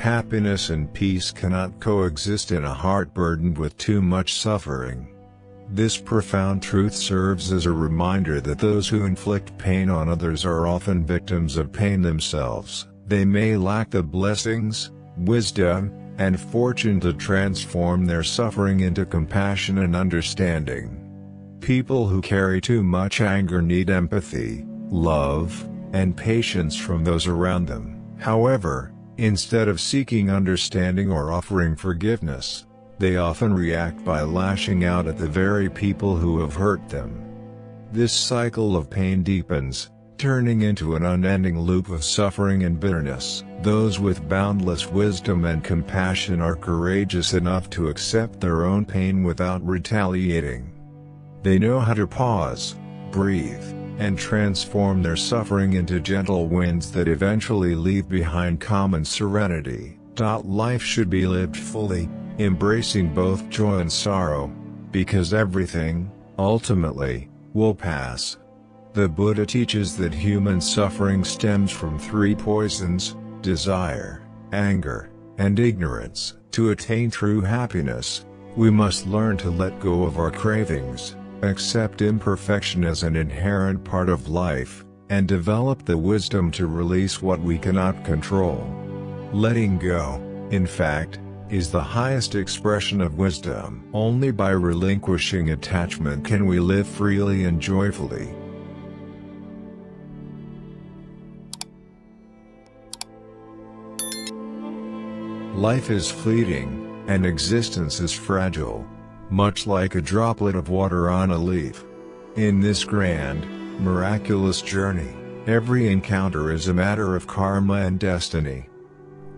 Happiness and peace cannot coexist in a heart burdened with too much suffering. This profound truth serves as a reminder that those who inflict pain on others are often victims of pain themselves. They may lack the blessings, wisdom, and fortune to transform their suffering into compassion and understanding. People who carry too much anger need empathy, love, and patience from those around them. However, instead of seeking understanding or offering forgiveness, they often react by lashing out at the very people who have hurt them. This cycle of pain deepens, turning into an unending loop of suffering and bitterness. Those with boundless wisdom and compassion are courageous enough to accept their own pain without retaliating. They know how to pause, breathe, and transform their suffering into gentle winds that eventually leave behind calm and serenity. Life should be lived fully, embracing both joy and sorrow, because everything, ultimately, will pass. The Buddha teaches that human suffering stems from three poisons: desire, anger, and ignorance. To attain true happiness, we must learn to let go of our cravings, accept imperfection as an inherent part of life, and develop the wisdom to release what we cannot control. Letting go, in fact, is the highest expression of wisdom. Only by relinquishing attachment can we live freely and joyfully. Life is fleeting, and existence is fragile, much like a droplet of water on a leaf. In this grand, miraculous journey, every encounter is a matter of karma and destiny.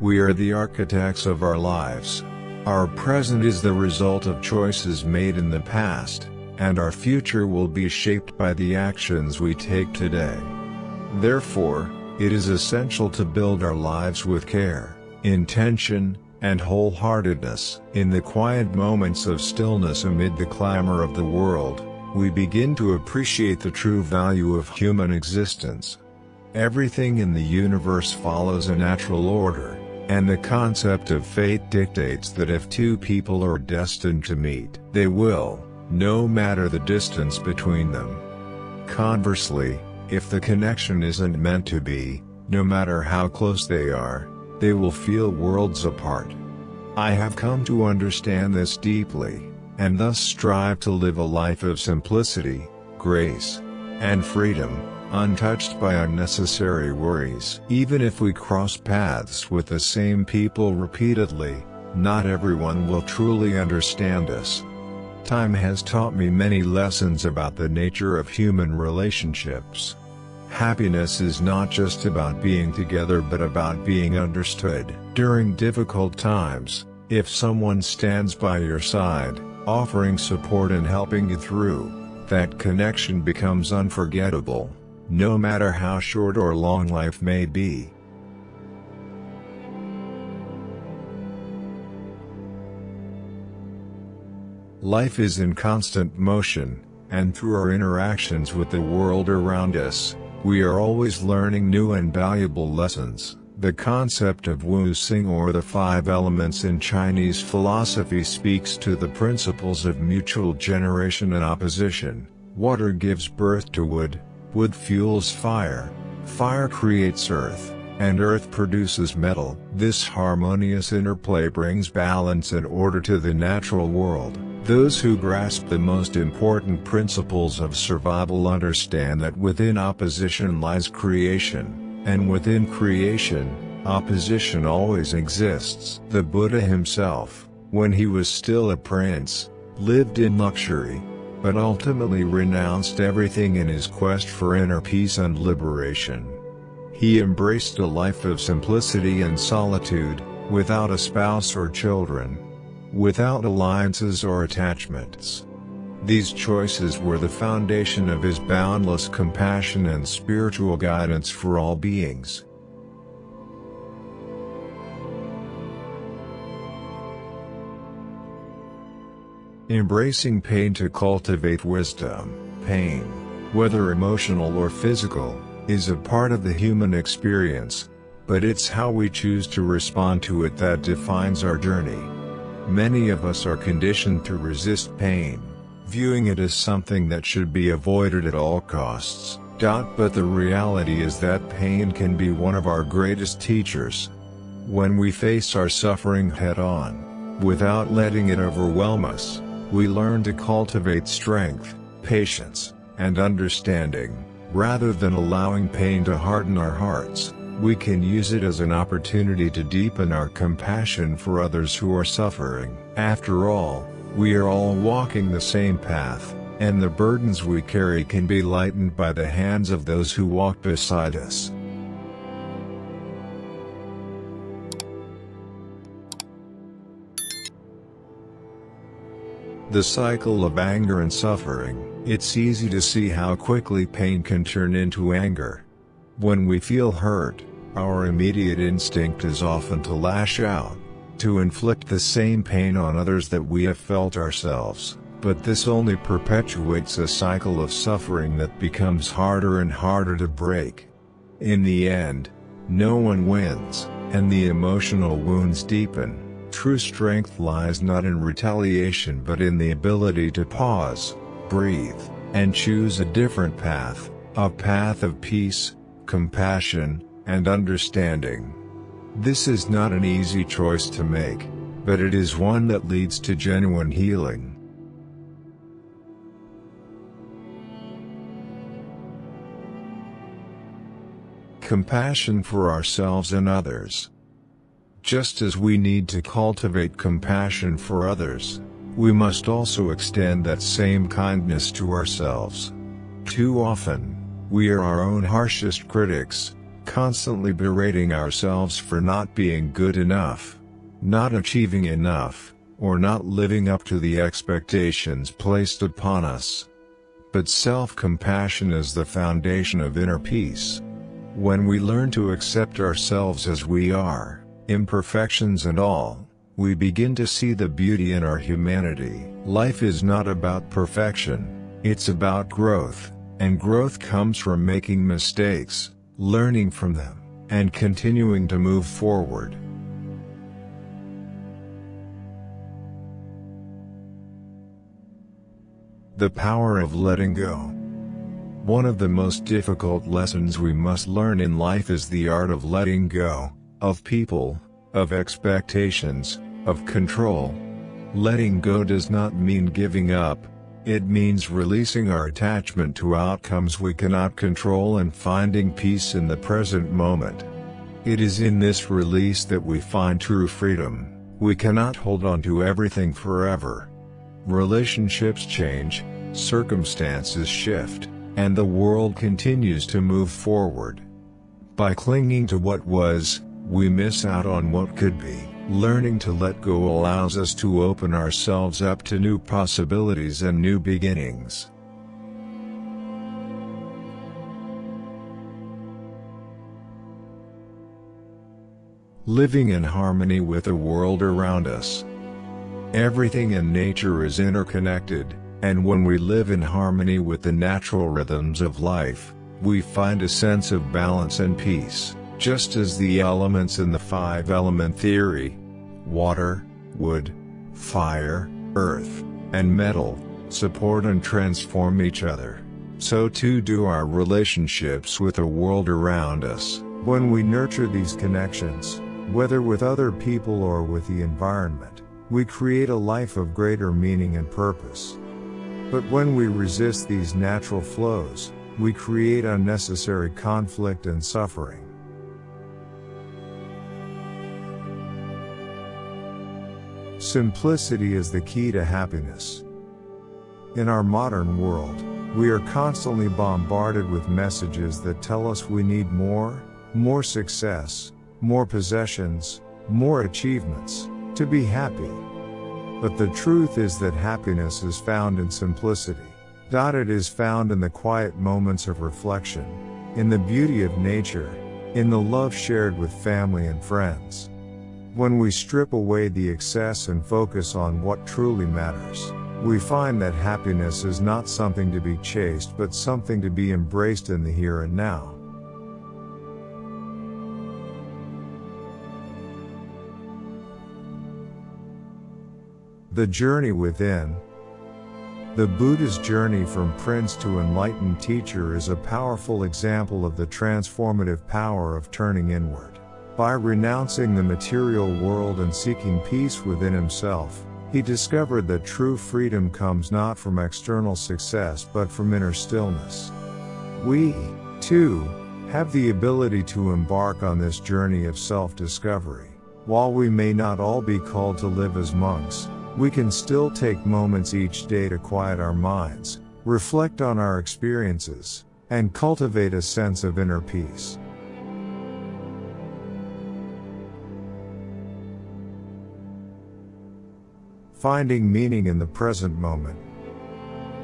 We are the architects of our lives. Our present is the result of choices made in the past, and our future will be shaped by the actions we take today. Therefore, it is essential to build our lives with care, intention, and wholeheartedness. In the quiet moments of stillness amid the clamor of the world, we begin to appreciate the true value of human existence. Everything in the universe follows a natural order, and the concept of fate dictates that if two people are destined to meet, they will, no matter the distance between them. Conversely, if the connection isn't meant to be, no matter how close they are, they will feel worlds apart. I have come to understand this deeply, and thus strive to live a life of simplicity, grace, and freedom, untouched by unnecessary worries. Even if we cross paths with the same people repeatedly, not everyone will truly understand us. Time has taught me many lessons about the nature of human relationships. Happiness is not just about being together but about being understood. During difficult times, if someone stands by your side, offering support and helping you through, that connection becomes unforgettable, no matter how short or long life may be. Life is in constant motion, and through our interactions with the world around us, we are always learning new and valuable lessons. The concept of Wu Xing, or the five elements in Chinese philosophy, speaks to the principles of mutual generation and opposition. Water gives birth to wood, wood fuels fire, fire creates earth, and earth produces metal. This harmonious interplay brings balance and order to the natural world. Those who grasp the most important principles of survival understand that within opposition lies creation, and within creation, opposition always exists. The Buddha himself, when he was still a prince, lived in luxury, but ultimately renounced everything in his quest for inner peace and liberation. He embraced a life of simplicity and solitude, without a spouse or children, without alliances or attachments. These choices were the foundation of his boundless compassion and spiritual guidance for all beings. Embracing pain to cultivate wisdom. Pain, whether emotional or physical, is a part of the human experience. but it's how we choose to respond to it that defines our journey. Many of us are conditioned to resist pain, viewing it as something that should be avoided at all costs. But the reality is that pain can be one of our greatest teachers. When we face our suffering head-on, without letting it overwhelm us, we learn to cultivate strength, patience, and understanding. Rather than allowing pain to harden our hearts, we can use it as an opportunity to deepen our compassion for others who are suffering. After all, we are all walking the same path, and the burdens we carry can be lightened by the hands of those who walk beside us. The cycle of anger and suffering. It's easy to see how quickly pain can turn into anger. When we feel hurt, our immediate instinct is often to lash out, to inflict the same pain on others that we have felt ourselves. But this only perpetuates a cycle of suffering that becomes harder and harder to break. In the end, no one wins, and the emotional wounds deepen. True strength lies not in retaliation but in the ability to pause, breathe, and choose a different path, a path of peace, compassion, and understanding. This is not an easy choice to make, but it is one that leads to genuine healing. Compassion for ourselves and others. Just as we need to cultivate compassion for others, we must also extend that same kindness to ourselves. Too often, we are our own harshest critics, constantly berating ourselves for not being good enough, not achieving enough, or not living up to the expectations placed upon us. But self-compassion is the foundation of inner peace. When we learn to accept ourselves as we are, imperfections and all, we begin to see the beauty in our humanity. Life is not about perfection, it's about growth, and growth comes from making mistakes, learning from them, and continuing to move forward. The power of letting go. One of the most difficult lessons we must learn in life is the art of letting go, of people, of expectations, of control. Letting go does not mean giving up, it means releasing our attachment to outcomes we cannot control and finding peace in the present moment. It is in this release that we find true freedom. We cannot hold on to everything forever. Relationships change, circumstances shift, and the world continues to move forward. By clinging to what was, we miss out on what could be. Learning to let go allows us to open ourselves up to new possibilities and new beginnings. Living in harmony with the world around us. Everything in nature is interconnected, and when we live in harmony with the natural rhythms of life, we find a sense of balance and peace. Just as the elements in the five-element theory, water, wood, fire, earth, and metal, support and transform each other, so too do our relationships with the world around us. When we nurture these connections, whether with other people or with the environment, we create a life of greater meaning and purpose. But when we resist these natural flows, we create unnecessary conflict and suffering. Simplicity is the key to happiness. In our modern world, we are constantly bombarded with messages that tell us we need more success, more possessions, more achievements, to be happy. But the truth is that happiness is found in simplicity. It is found in the quiet moments of reflection, in the beauty of nature, in the love shared with family and friends. When we strip away the excess and focus on what truly matters, we find that happiness is not something to be chased but something to be embraced in the here and now. The journey within. The Buddha's journey from prince to enlightened teacher is a powerful example of the transformative power of turning inward. By renouncing the material world and seeking peace within himself, he discovered that true freedom comes not from external success but from inner stillness. We, too, have the ability to embark on this journey of self-discovery. While we may not all be called to live as monks, we can still take moments each day to quiet our minds, reflect on our experiences, and cultivate a sense of inner peace. Finding meaning in the present moment.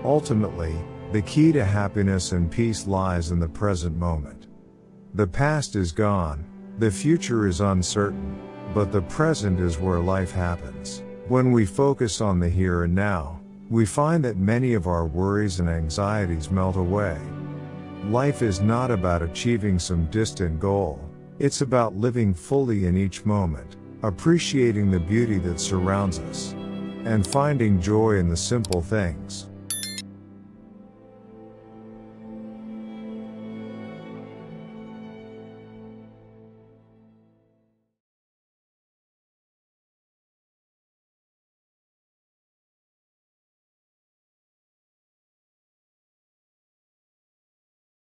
Ultimately, the key to happiness and peace lies in the present moment. The past is gone, the future is uncertain, but the present is where life happens. When we focus on the here and now, we find that many of our worries and anxieties melt away. Life is not about achieving some distant goal, it's about living fully in each moment, appreciating the beauty that surrounds us, and finding joy in the simple things.